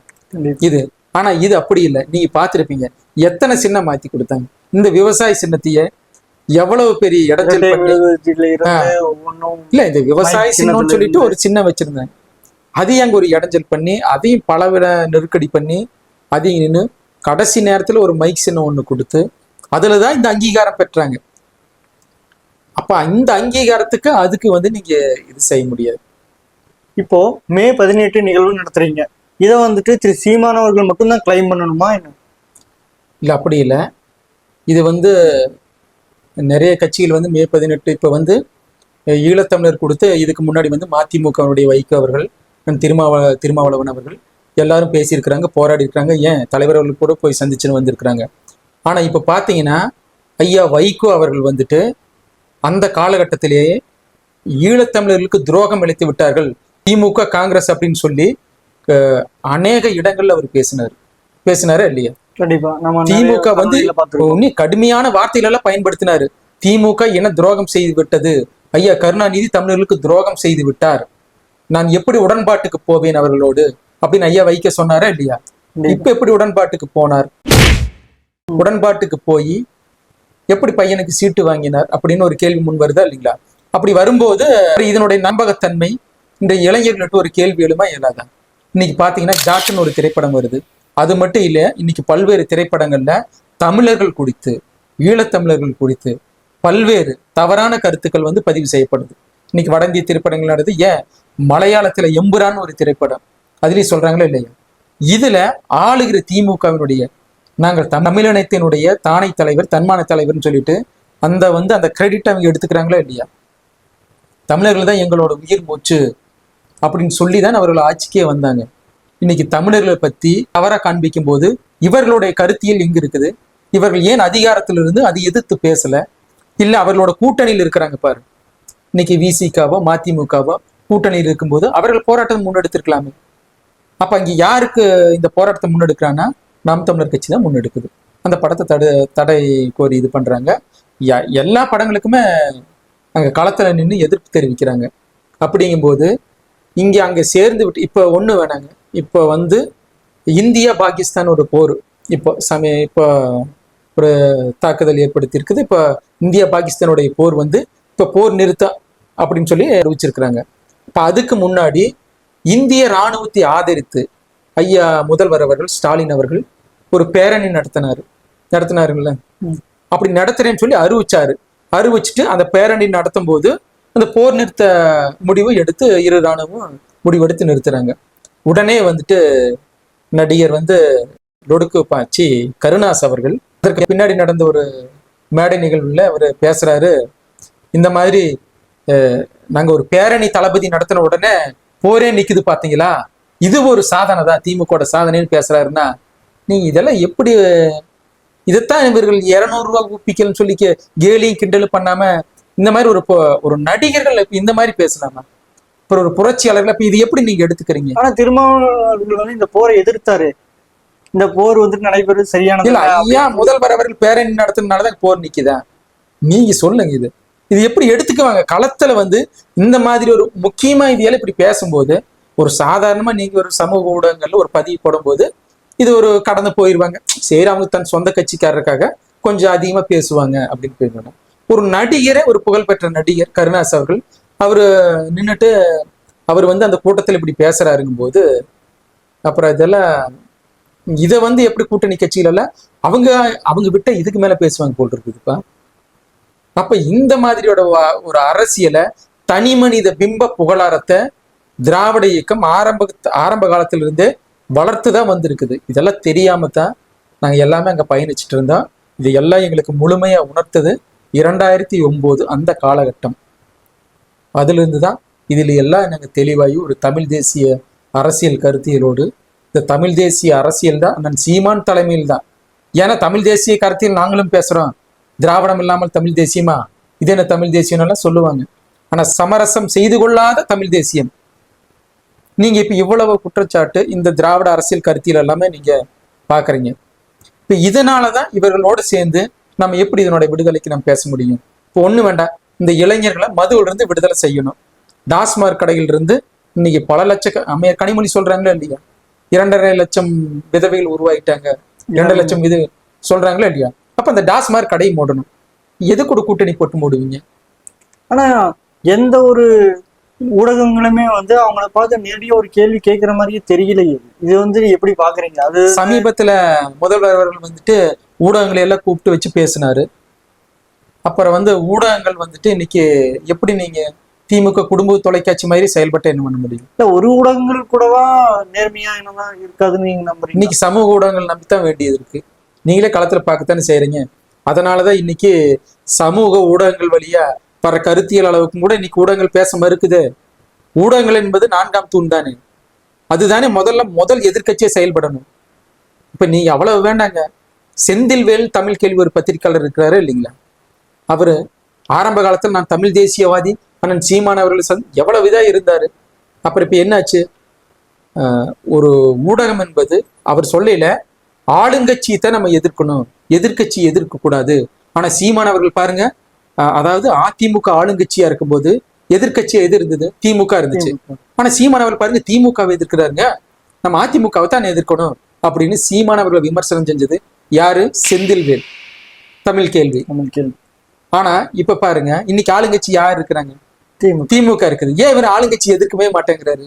இது? ஆனா இது அப்படி இல்லை. நீங்க பார்த்திருப்பீங்க எத்தனை சின்னம் மாத்தி கொடுத்தாங்க. இந்த விவசாய சின்னத்தையே எவ்வளவு பெரிய இடைஞ்சல் பண்ணி இல்ல இந்த விவசாய சின்னம்னு சொல்லிட்டு ஒரு சின்னம் வச்சிருந்தாங்க, அதையும் அங்க ஒரு இடைஞ்சல் பண்ணி அதையும் பலவிட நெருக்கடி பண்ணி அதையும் நின்று கடைசி நேரத்துல ஒரு மைக் சின்னம் ஒண்ணு கொடுத்து அதுலதான் இந்த அங்கீகாரம் பெற்றாங்க. அப்ப இந்த அங்கீகாரத்துக்கு அதுக்கு வந்து நீங்க இது செய்ய முடியாது. இப்போ மே 18 நிகழ்வு நடத்துறீங்க, இதை வந்துட்டு திரு சீமான் அவர்கள் மட்டும்தான் கிளைம் பண்ணணுமா என்ன? இல்ல அப்படி இல்லை. இது வந்து நிறைய கட்சிகள் வந்து மே 18 இப்போ வந்து ஈழத்தமிழர் கொடுத்து இதுக்கு முன்னாடி வந்து மதிமுகவுடைய வைகோ அவர்கள் திருமாவளவன் அவர்கள் எல்லாரும் பேசியிருக்கிறாங்க, போராடி இருக்கிறாங்க, ஏன் தலைவர்கள் கூட போய் சந்திச்சுன்னு வந்திருக்கிறாங்க. ஆனால் இப்போ பார்த்தீங்கன்னா ஐயா வைகோ அவர்கள் வந்துட்டு அந்த காலகட்டத்திலேயே ஈழத்தமிழர்களுக்கு துரோகம் இழைத்து விட்டார்கள் திமுக காங்கிரஸ் அப்படின்னு சொல்லி அநேக இடங்கள்ல அவர் பேசினாரு இல்லையா? கண்டிப்பா நம்ம திமுக வந்து இன்னும் கடுமையான வார்த்தைகள் எல்லாம் பயன்படுத்தினாரு. திமுக என்ன துரோகம் செய்து விட்டது, ஐயா கருணாநிதி தமிழர்களுக்கு துரோகம் செய்து விட்டார், நான் எப்படி உடன்பாட்டுக்கு போவேன் அவர்களோடு அப்படின்னு ஐயா வைக்க சொன்னாரா இல்லையா? இப்ப எப்படி உடன்பாட்டுக்கு போனார்? உடன்பாட்டுக்கு போய் எப்படி பையனுக்கு சீட்டு வாங்கினார் அப்படின்னு ஒரு கேள்வி முன் வருதா இல்லைங்களா? அப்படி வரும்போது இதனுடைய நம்பகத்தன்மை இந்த இளைஞர்களுக்கு ஒரு கேள்வி எழுமா இயலாதான்? இன்னைக்கு பாத்தீங்கன்னா ஜாட்டுன்னு ஒரு திரைப்படம் வருது. அது மட்டும் இல்ல, இன்னைக்கு பல்வேறு திரைப்படங்கள்ல தமிழர்கள் குறித்து, ஈழத்தமிழர்கள் குறித்து பல்வேறு தவறான கருத்துக்கள் வந்து பதிவு செய்யப்படுது. இன்னைக்கு வட இந்திய திரைப்படங்கள் நடக்குது. ஏன் மலையாளத்துல எம்புரான்னு ஒரு திரைப்படம், அதுலயும் சொல்றாங்களா இல்லையா? இதுல ஆளுகிற திமுகவினுடைய நாங்கள் தமிழினத்தினுடைய தானை தலைவர் தன்மான தலைவர்னு சொல்லிட்டு அந்த கிரெடிட் அவங்க எடுத்துக்கிறாங்களா இல்லையா? தமிழர்கள் தான் எங்களோட உயிர் மூச்சு அப்படின்னு சொல்லிதான் அவர்கள் ஆட்சிக்கே வந்தாங்க. இன்னைக்கு தமிழர்களை பத்தி தவறா காண்பிக்கும் போது இவர்களுடைய கருத்தியல் எங்க இருக்குது? இவர்கள் ஏன் அதிகாரத்திலிருந்து அதை எதிர்த்து பேசல? இல்ல அவர்களோட கூட்டணியில் இருக்கிறாங்க பாரு. இன்னைக்கு விசிகாவோ மதிமுகவோ கூட்டணியில் இருக்கும்போது அவர்கள் போராட்டத்தை முன்னெடுத்திருக்கலாமே. அப்ப அங்க யாருக்கு இந்த போராட்டத்தை முன்னெடுக்கிறான்னா நாம் தமிழர் கட்சி தான் முன்னெடுக்குது. அந்த படத்தை தடை கோரி இது பண்றாங்க. எல்லா படங்களுக்குமே அங்க களத்துல நின்று எதிர்ப்பு தெரிவிக்கிறாங்க. அப்படிங்கும்போது இங்க அங்க சேர்ந்து விட்டு இப்ப ஒண்ணு வேணாங்க. இப்போ வந்து இந்தியா பாகிஸ்தான் ஒரு போர் இப்போ ஒரு தாக்குதல் ஏற்படுத்தி இருக்குது. இப்போ இந்தியா பாகிஸ்தானுடைய போர் வந்து இப்போ போர் நிறுத்தம் அப்படின்னு சொல்லி அறிவிச்சிருக்கிறாங்க. இப்போ அதுக்கு முன்னாடி இந்திய இராணுவத்தை ஆதரித்து ஐயா முதல்வர் அவர்கள் ஸ்டாலின் அவர்கள் ஒரு பேரணி நடத்தினாருங்கள. அப்படி நடத்துறேன்னு சொல்லி அறிவிச்சுட்டு அந்த பேரணி நடத்தும் போது அந்த போர் நிறுத்த முடிவு எடுத்து இரு இராணுவமும் முடிவெடுத்து நிறுத்துறாங்க. உடனே வந்துட்டு நடிகர் வந்து லொடுக்கு பாச்சி கருணாஸ் அவர்கள் அதற்கு பின்னாடி நடந்த ஒரு மேடை நிகழ்வுல அவர் பேசுறாரு, இந்த மாதிரி நாங்க ஒரு பேரணி தளபதி நடத்தின உடனே போரே நிக்குது பாத்தீங்களா, இது ஒரு சாதனை தான், திமுக சாதனைன்னு பேசுறாருன்னா நீங்க இதெல்லாம் எப்படி? இதைத்தான் இவர்கள் 200 ரூபாய் ஊப்பிக்கலன்னு சொல்லி கேலியும் கிண்டலும் பண்ணாம இந்த மாதிரி ஒரு நடிகர்கள் இந்த மாதிரி பேசலாமா? ஒரு புரட்சியாளர்கள் இப்ப இது எப்படி நீங்க எடுத்துக்கிறீங்க? ஆனா திருமாவளவர்கள் வந்து இந்த போரை எதிர்த்தாரு. இந்த போர் வந்து நடைபெறுவது சரியானது இல்ல. ஐயா முதல்வர் அவர்கள் பேரணி நடத்துனாலதான் போர் நிக்குதா? நீங்க சொல்லுங்க. இது எப்படி எடுத்துக்குவாங்க? களத்துல வந்து இந்த மாதிரி ஒரு முக்கியமா இதையால இப்படி பேசும்போது ஒரு சாதாரணமா நீங்க ஒரு சமூக ஊடகங்கள்ல ஒரு பதிவு போடும்போது இது ஒரு கடந்து போயிடுவாங்க. சரி, அவங்க தன் சொந்த கட்சிக்காரருக்காக கொஞ்சம் அதிகமா பேசுவாங்க அப்படின்னு போயிடுவாங்க. ஒரு நடிகரை, ஒரு புகழ்பெற்ற நடிகர் கருணாஸ் அவர்கள் அவரு நின்றுட்டு அவர் வந்து அந்த கூட்டத்தில் இப்படி பேசுறாருங்கும் போது அப்புறம் இதை வந்து எப்படி கூட்டணி கட்சியில அவங்க விட்ட இதுக்கு மேல பேசுவாங்க போல் இருக்குதுப்பா. அப்ப இந்த மாதிரியோட ஒரு அரசியலை, தனி மனித பிம்ப புகழாரத்தை திராவிட இயக்கம் ஆரம்ப காலத்திலிருந்தே வளர்த்துதான் வந்திருக்குது. இதெல்லாம் தெரியாம தான் நாங்க எல்லாமே அங்க பயணிச்சுட்டு இருந்தோம். இது எல்லாம் எங்களுக்கு முழுமையா உணர்த்தது 2009 அந்த காலகட்டம். அதிலிருந்து தான் இதில் எல்லாம் நாங்கள் தெளிவாகி ஒரு தமிழ் தேசிய அரசியல் கருத்தியலோடு, இந்த தமிழ் தேசிய அரசியல் தான் அண்ணன் சீமான் தலைமையில் தான். ஏன்னா தமிழ் தேசிய கருத்தியல் நாங்களும் பேசுறோம். திராவிடம் இல்லாமல் தமிழ் தேசியமா, இது என்ன தமிழ் தேசியம்லாம் சொல்லுவாங்க. ஆனா சமரசம் செய்து கொள்ளாத தமிழ் தேசியம். நீங்க இப்ப இவ்வளவு குற்றச்சாட்டு இந்த திராவிட அரசியல் கருத்தியல் எல்லாமே நீங்க பாக்குறீங்க. இப்ப இதனாலதான் இவர்களோடு சேர்ந்து நம்ம எப்படி இதனுடைய விடுதலைக்கு நம்ம பேச முடியும்? இப்போ ஒண்ணு வேண்டாம், இந்த இளைஞர்களை மதுவிலிருந்து விடுதலை செய்யணும். டாஸ்மார்க் கடையில் இருந்து இன்னைக்கு பல லட்சம் அம்மையார் கனிமொழி சொல்றாங்களா இல்லையா? 2.5 லட்சம் விதவைகள் உருவாயிட்டாங்க, 2 லட்சம் இது சொல்றாங்களா இல்லையா? அப்ப அந்த டாஸ்மார்க் கடையை மூடணும். எது கூட கூட்டணி போட்டு மூடுவீங்க? ஆனா எந்த ஒரு ஊடகங்களுமே வந்து அவங்கள பார்த்து நேரடியா ஒரு கேள்வி கேட்கிற மாதிரியே தெரியலையே. இது வந்து எப்படி பாக்குறீங்க? அது சமீபத்துல முதல்வர் அவர்கள் வந்துட்டு ஊடகங்களை எல்லாம் கூப்பிட்டு வச்சு பேசினாரு. அப்புறம் வந்து ஊடகங்கள் வந்துட்டு இன்னைக்கு எப்படி நீங்க திமுக குடும்ப தொலைக்காட்சி மாதிரி செயல்பட்டு என்ன பண்ண முடியும்? இல்ல, ஒரு ஊடகங்கள் கூடவா நேர்மையா என்னதான் இருக்காதுன்னு நீங்க நம்புறீங்க? இன்னைக்கு சமூக ஊடகங்கள் நம்பித்தான் வேண்டியது இருக்கு. நீங்களே களத்துல பார்க்கத்தானே செய்யறீங்க. அதனாலதான் இன்னைக்கு சமூக ஊடகங்கள் வழியா பல கருத்தியல் அளவுக்கும் கூட இன்னைக்கு ஊடகங்கள் பேச மறுக்குது. ஊடகங்கள் என்பது 4ஆம் தூண் தானே. அதுதானே முதல் எதிர்க்கட்சியை செயல்படணும். இப்ப நீங்க அவ்வளவு வேண்டாங்க. செந்தில்வேல் தமிழ் கேள்வி ஒரு பத்திரிகையாளர் இருக்கிறாரு இல்லைங்களா, அவரு ஆரம்ப காலத்துல நான் தமிழ் தேசியவாதி அண்ணன் சீமான் அவர்கள் எவ்வளவு இதா இருந்தாரு. அப்புறம் இப்ப என்னாச்சு? ஒரு ஊடகம் என்பது அவர் சொல்லல, ஆளுங்கட்சியை தான் நம்ம எதிர்க்கணும், எதிர்க்கட்சி எதிர்க்க கூடாது. ஆனா சீமான் அவர்கள் பாருங்க, அதாவது அதிமுக ஆளுங்கட்சியா இருக்கும்போது எதிர்க்கட்சியா எது இருந்தது? திமுக இருந்துச்சு. ஆனா சீமான் அவர்கள் பாருங்க திமுகவை எதிர்க்கிறாருங்க. நம்ம அதிமுகவை தான் எதிர்க்கணும் அப்படின்னு சீமான் அவர்கள் விமர்சனம் செஞ்சது யாரு? செந்தில்வேல் தமிழ் கேள்வி. ஆனா இப்ப பாருங்க, இன்னைக்கு ஆளுங்கட்சி யார் இருக்கிறாங்க? திமுக இருக்குது. ஏன் இவர் ஆளுங்கட்சி எதிர்க்கவே மாட்டேங்கிறாரு?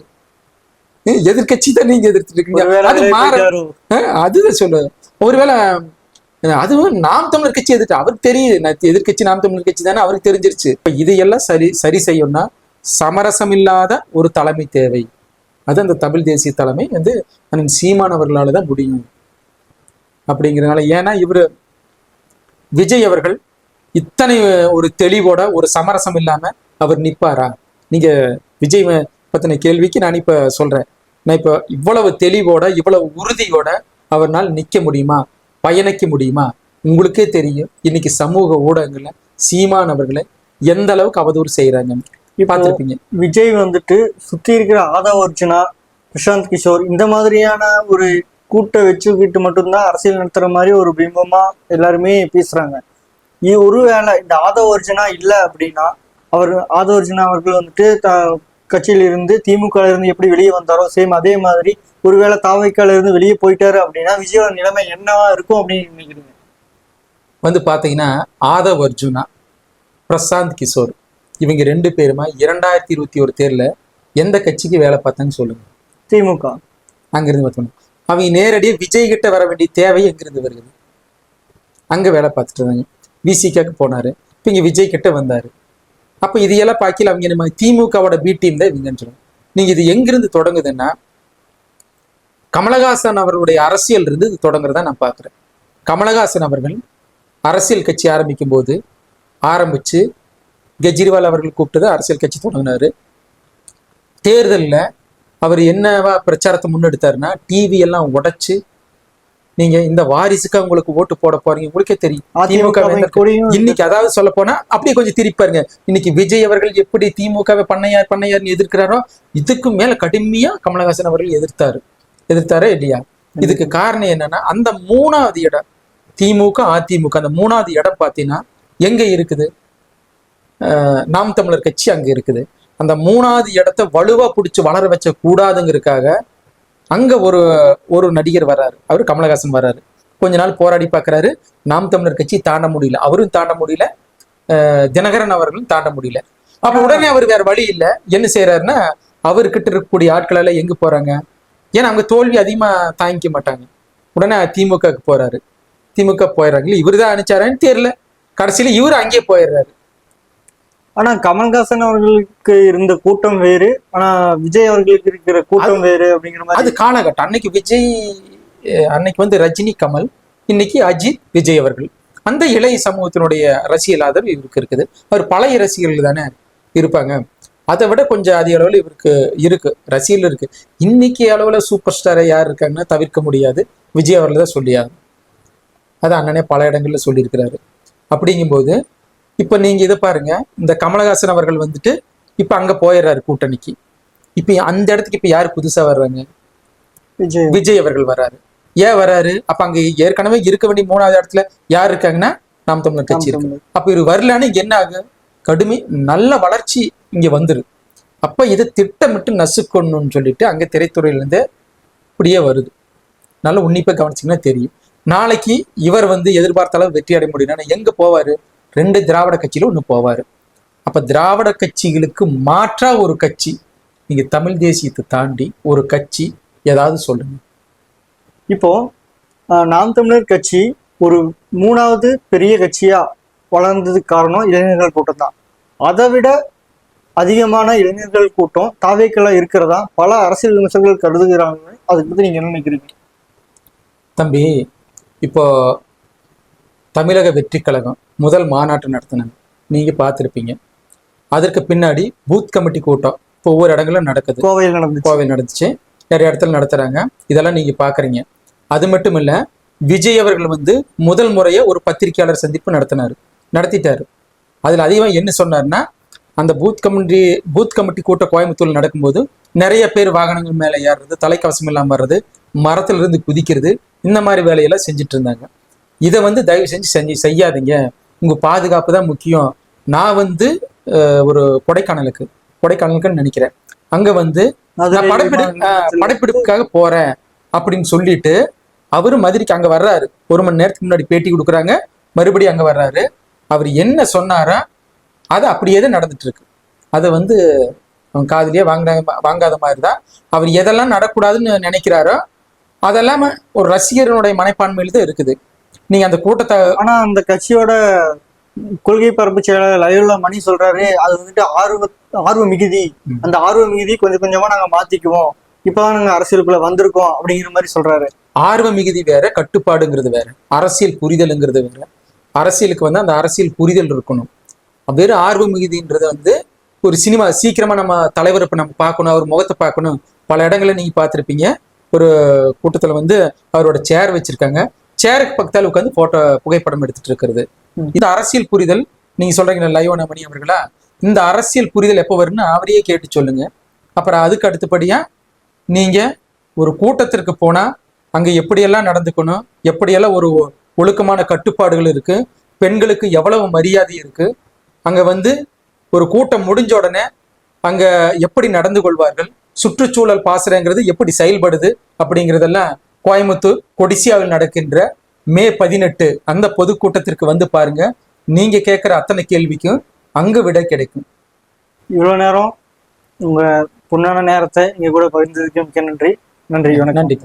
எதிர்கட்சி தான் நீங்க எதிர்த்துட்டு இருக்கீங்க. அது மாற அதுதான் சொல்ல. ஒருவேளை அதுவும் நாம் தமிழர் கட்சி எதிர்த்து அவருக்கு தெரியுது, எதிர்கட்சி நாம் தமிழர் கட்சி தானே அவருக்கு தெரிஞ்சிருச்சு. இப்ப இதையெல்லாம் சரி செய்யணும்னா சமரசம் இல்லாத ஒரு தலைமை தேவை. அது அந்த தமிழ் தேசிய தலைமை வந்து சீமான் அவர்களால தான் முடியும் அப்படிங்கிறதுனால. ஏன்னா இவரு விஜய் அவர்கள் இத்தனை ஒரு தெளிவோட ஒரு சமரசம் இல்லாம அவர் நிப்பாரா? நீங்க விஜய் பத்தின கேள்விக்கு நான் இப்ப சொல்றேன். நான் இப்ப இவ்வளவு தெளிவோட இவ்வளவு உறுதியோட அவர்னால் நிக்க முடியுமா, பயணிக்க முடியுமா? உங்களுக்கே தெரியும் இன்னைக்கு சமூக ஊடகங்கள்ல சீமான் அவர்களை எந்த அளவுக்கு அவதூறு செய்யறாங்க பார்த்திருப்பீங்க. விஜய் வந்துட்டு சுத்தி இருக்கிற ஆதவ அர்ஜுனா, பிரசாந்த் கிஷோர் இந்த மாதிரியான ஒரு கூட்டை வச்சுக்கிட்டு மட்டும்தான் அரசியல் நடத்துற மாதிரி ஒரு பிம்பமா எல்லாருமே பேசுறாங்க. ஒருவேளை இந்த ஆதவ அர்ஜுனா இல்லை அப்படின்னா, ஆதவ அர்ஜுனா அவர்கள் வந்துட்டு கட்சியில இருந்து திமுக இருந்து எப்படி வெளியே வந்தாரோ சேம் அதே மாதிரி ஒருவேளை தாவைக்கால இருந்து வெளியே போயிட்டாரு அப்படின்னா விஜயோட நிலைமை என்னவா இருக்கும் அப்படின்னு நினைக்கிறீங்க? வந்து பாத்தீங்கன்னா ஆதவ் அர்ஜுனா, பிரசாந்த் கிஷோர் இவங்க 2 பேருமா 2021 தேர்தல எந்த கட்சிக்கு வேலை பார்த்தான்னு சொல்லுங்க? திமுக. அங்கிருந்து பார்த்தோம். அவங்க நேரடியாக விஜய் கிட்ட வர வேண்டிய தேவை எங்கிருந்து வருகிறது? அங்க வேலை பார்த்துட்டு இருந்தாங்க. விசிகாக்கு போனாரு, இப்ப இங்க விஜய் கிட்ட வந்தாரு. அப்ப இதையெல்லாம் பார்க்கல அவங்க நம்ம திமுகவோட பி டீம் தான் இவங்கன்னு சொல்லுவாங்க. நீங்க இது எங்கிருந்து தொடங்குதுன்னா கமலஹாசன் அவர்களுடைய அரசியல் இருந்து இது தொடங்குறதா நான் பார்க்குறேன். கமலஹாசன் அவர்கள் அரசியல் கட்சி ஆரம்பிக்கும் போது ஆரம்பிச்சு கெஜ்ரிவால் அவர்கள் கூப்பிட்டு அரசியல் கட்சி தொடங்கினாரு. தேர்தலில் அவர் என்னவா பிரச்சாரத்தை முன்னெடுத்தாருன்னா டிவி எல்லாம் உடைச்சு, நீங்க இந்த வாரிசுக்கு உங்களுக்கு ஓட்டு போட போறீங்க, உங்களுக்கே தெரியும் திமுக இன்னைக்கு. அதாவது சொல்ல போனா அப்படியே கொஞ்சம் திருப்பாருங்க. இன்னைக்கு விஜய் அவர்கள் எப்படி திமுகவை பண்ணையார்னு எதிர்க்கிறாரோ இதுக்கு மேல கடுமையா கமலஹாசன் அவர்கள் எதிர்த்தாரா இல்லையா? இதுக்கு காரணம் என்னன்னா அந்த 3வது இடம் திமுக அதிமுக அந்த 3வது இடம் பார்த்தீங்கன்னா எங்க இருக்குது? நாம் தமிழர் கட்சி அங்க இருக்குது. அந்த 3வது இடத்தை வலுவா பிடிச்சி வளர வச்ச கூடாதுங்கிறதுக்காக அங்க ஒரு நடிகர் வர்றாரு, அவரு கமலஹாசன் வர்றாரு. கொஞ்ச நாள் போராடி பார்க்கறாரு, நாம் தமிழர் கட்சி தாண்ட முடியல, அவரும் தாண்ட முடியல, தினகரன் அவர்களும் தாண்ட முடியல. அப்ப உடனே அவர் வேற வழி இல்லை, என்ன செய்யறாருன்னா அவர்கிட்ட இருக்கக்கூடிய ஆட்கள் எல்லாம் எங்க போறாங்க? ஏன்னா அவங்க தோல்வி அதிகமா தாங்கிக்க மாட்டாங்க. உடனே திமுகக்கு போறாரு. திமுக போயிடறாங்க. இவரு தான் அனுப்பிச்சாரான்னு தெரியல, கடைசியில இவரு அங்கேயே போயிடுறாரு. ஆனா கமல்ஹாசன் அவர்களுக்கு இருந்த கூட்டம் வேறு, ஆனா விஜய் அவர்களுக்கு இருக்கிற கூட்டம் வேறு அப்படிங்கிற மாதிரி. அது காலகட்டம். அன்னைக்கு விஜய், அன்னைக்கு வந்து ரஜினி கமல், இன்னைக்கு அஜித் விஜய் அவர்கள். அந்த இளைய சமூகத்தினுடைய ரசிகல் ஆதரவு இவருக்கு இருக்குது. அவர் பழைய ரசிகர்கள் தானே இருப்பாங்க. அதை விட கொஞ்சம் அதிக அளவில் இவருக்கு இருக்கு, ரசிகல் இருக்கு. இன்னைக்கு அளவுல சூப்பர் ஸ்டாரை யார் இருக்காங்கன்னா தவிர்க்க முடியாது, விஜய் அவர்கள் தான் சொல்லியாது. அது அண்ணனே பல இடங்கள்ல சொல்லியிருக்கிறாரு. அப்படிங்கும்போது இப்ப நீங்க இதை பாருங்க, இந்த கமலஹாசன் அவர்கள் வந்துட்டு இப்ப அங்க போயிடுறாரு கூட்டணிக்கு. இப்ப அந்த இடத்துக்கு இப்ப யாரு புதுசா வர்றாங்க? விஜய் அவர்கள் வர்றாரு. ஏன் வர்றாரு? அப்ப அங்க ஏற்கனவே இருக்க வேண்டிய 3வது இடத்துல யார் இருக்காங்கன்னா நாம் தமிழர் கட்சி இருக்கு. அப்ப இவர் வரலான்னு என்ன ஆகும்? கடுமை நல்ல வளர்ச்சி இங்க வந்துரு. அப்ப இதை திட்டமிட்டு நசுக்கணும்னு சொல்லிட்டு அங்க திரைத்துறையில இருந்து இப்படியே வருது. நல்ல உன்னிப்பா கவனிச்சிங்கன்னா தெரியும். நாளைக்கு இவர் வந்து எதிர்பார்த்த அளவு வெற்றி அடைய முடியும். எங்க போவாரு? 2 திராவிட கட்சியில ஒண்ணு போவாரு. அப்ப திராவிட கட்சிகளுக்கு மாற்றா ஒரு கட்சி, நீங்க தமிழ் தேசியத்தை தாண்டி ஒரு கட்சி ஏதாவது சொல்லுங்க. இப்போ நாம் தமிழர் கட்சி ஒரு 3வது பெரிய கட்சியா வளர்ந்ததுக்கு காரணம் இளைஞர்கள் கூட்டம் தான். அதை விட அதிகமான இளைஞர்கள் கூட்டம் தாவேக்கலா இருக்கிறதா பல அரசியல் விமர்சகர்கள் கருதுகிறாங்க. அதுக்கு பத்தி நீங்க என்ன நினைக்கிறீங்க? தம்பி, இப்போ தமிழக வெற்றி கழகம் முதல் மாநாட்டு நடத்தினாங்க, நீங்க பார்த்துருப்பீங்க. அதற்கு பின்னாடி பூத் கமிட்டி கூட்டம் இப்போ ஒவ்வொரு இடங்களும் நடக்குது. கோவையில் நடந்துச்சு, நிறைய இடத்துல நடத்துறாங்க. இதெல்லாம் நீங்க பாக்குறீங்க. அது மட்டும் இல்ல, விஜய் அவர்கள் வந்து முதல் முறையே ஒரு பத்திரிகையாளர் சந்திப்பு நடத்திட்டாரு. அதுல அதிகமாக என்ன சொன்னார்னா, அந்த பூத் கமிட்டி கூட்டம் கோயம்புத்தூர்ல நடக்கும்போது நிறைய பேர் வாகனங்கள் மேலே ஏறுறது, தலைக்கவசம் இல்லாம வர்றது, மரத்துல இருந்து குதிக்கிறது, இந்த மாதிரி வேலையெல்லாம் செஞ்சுட்டு இருந்தாங்க. இதை வந்து தயவு செஞ்சு செய்யாதீங்க, உங்க பாதுகாப்பு தான் முக்கியம். நான் வந்து ஒரு கொடைக்கானலுக்குன்னு நினைக்கிறேன், அங்க வந்து நான் படப்பிடிப்புக்காக போறேன் அப்படின்னு சொல்லிட்டு அவரு மதுரைக்கு அங்க வர்றாரு. 1 மணி நேரத்துக்கு முன்னாடி பேட்டி கொடுக்குறாங்க, மறுபடியும் அங்க வர்றாரு. அவர் என்ன சொன்னாரா அது அப்படியே தான் நடந்துட்டு இருக்கு. அதை வந்து அவன் காதுலயே வாங்காத மாதிரி தான். அவர் எதெல்லாம் நடக்கூடாதுன்னு நினைக்கிறாரோ அதெல்லாம் ஒரு ரசிகர்களுடைய மனப்பான்மையில தான் இருக்குது. நீங்க அந்த கூட்டத்தை, ஆனா அந்த கட்சியோட கொள்கை பரப்பு செயலாளர் லயோலா மணி சொல்றாரு, அது வந்துட்டு ஆர்வ மிகுதி, அந்த ஆர்வ மிகுதி கொஞ்சம் கொஞ்சமா நாங்க மாத்திக்குவோம், இப்பதான் நாங்க அரசியலுக்குள்ள வந்திருக்கோம் அப்படிங்கிற மாதிரி சொல்றாரு. ஆர்வ மிகுதி வேற, கட்டுப்பாடுங்கிறது வேற, அரசியல் புரிதலுங்கிறது வேற. அரசியலுக்கு வந்து அந்த அரசியல் புரிதல் இருக்கணும். வெறும் ஆர்வ மிகுதின்றது வந்து ஒரு சினிமா சீக்கிரமா நம்ம தலைவர் இப்ப நம்ம பார்க்கணும், அவர் முகத்தை பார்க்கணும். பல இடங்கள்ல நீங்க பார்த்துருப்பீங்க, ஒரு கூட்டத்துல வந்து அவரோட சேர் வச்சிருக்காங்க, சேருக்கு பக்கத்தால் உட்காந்து புகைப்படம் எடுத்துட்டு இருக்கிறது. இந்த அரசியல் புரிதல் நீங்க சொல்றீங்க லயோனா மணி அவர்களா, இந்த அரசியல் புரிதல் எப்போ வரும்னு அவரையே கேட்டு சொல்லுங்க. அப்புறம் அதுக்கு அடுத்தபடியா நீங்க ஒரு கூட்டத்திற்கு போனா அங்க எப்படியெல்லாம் நடந்துக்கணும், எப்படியெல்லாம் ஒரு ஒழுக்கமான கட்டுப்பாடுகள் இருக்கு, பெண்களுக்கு எவ்வளவு மரியாதை இருக்கு, அங்க வந்து ஒரு கூட்டம் முடிஞ்ச உடனே அங்க எப்படி நடந்து கொள்வார்கள், சுற்றுச்சூழல் பாசறைங்கிறது எப்படி செயல்படுது அப்படிங்கிறதெல்லாம் கோயம்புத்தூர் கொடிசியாவில் நடக்கின்ற மே 18 அந்த பொதுக்கூட்டத்திற்கு வந்து பாருங்க. நீங்க கேட்கிற அத்தனை கேள்விக்கும் அங்க விட கிடைக்கும். இவ்வளவு நேரம் உங்க பொன்னான நேரத்தை இங்க கூட பகிர்ந்ததுக்கு மிக்க நன்றி. நன்றி.